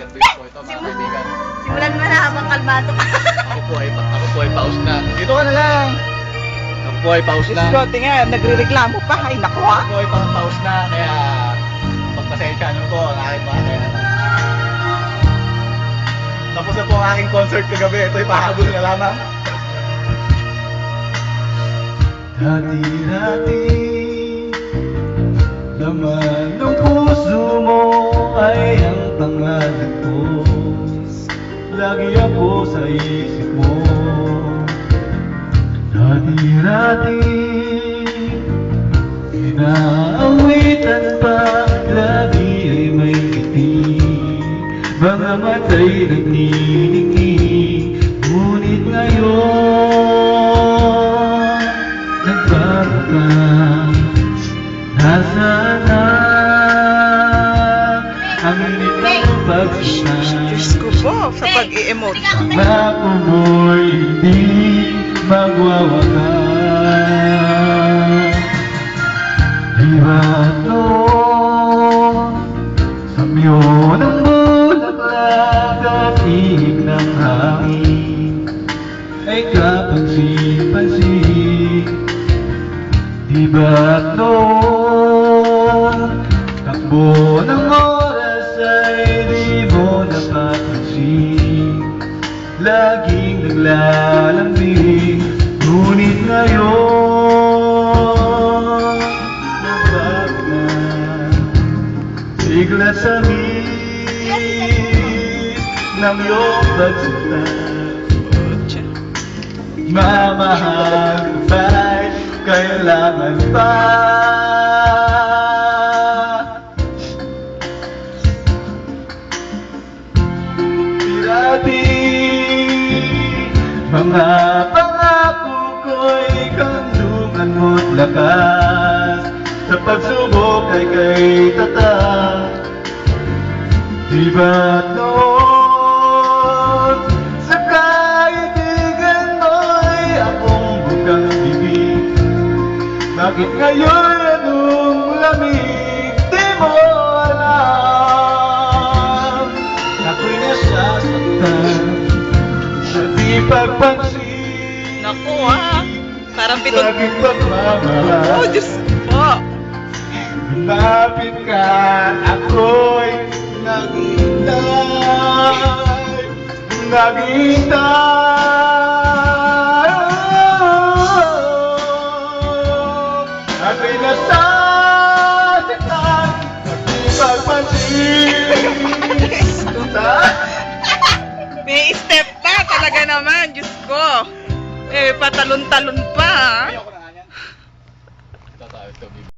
kaibigan po ito, mga kaibigan. Simulan mo na habang kalmado ka. Ako po ay paus na. Dito ka na lang. Ako po ay paus na. Diyos ko, tingnan, nagre-reklamo pa. Ay, naku Ako po ay paus na, kaya pagpasensyahan po ang aking mga kaya. Tapos na po ang aking concert kagabi. Ito ay pahabol na lamang. Dati-dati, laman ng puso mo ay ang pangalan ko. Lagi ako sa isip mo. Dati-dati, inaawitan pa, lagi ay may ngiti. Mga mata'y nagniningning, ngunit ngayon nagbago ka. Nasaan na ang nitong pagsunod? Diyos ko po, sa pag-i-emote. Ako mo'y hindi magwawakas. Di ba ito samyo ng bulaklak at ihip ng hangin ay kapansin-pansin? Di ba ito takbo ng oras ay di mo napapansin? Laging naglalambing, ngunit ngayon nagbago na. Bigla sa miss ng iyong pagsunod. Mamahal ba'y kailangan pa? Dati mga pangako ko'y kandungan mo't lakas. Sa pagsubok ay kay tatak. Di ba't noon sa kaibigan mo'y akong bukang bibig? Bakit ngayon anong lamig di mo alam? Ako'y nasasaktan sa di pagpansin. Naku ha, parang pitong... Laging pagmamahal. Oh, Diyos po. Lumapit ka, ako'y naghihintay, naghihintay. Ako'y nasasaktan sa di pagpansin. May step pa talaga naman, Diyos ko. Eh, patalon-talon pa. Ayoko na nga yan. Ito tayo, ito,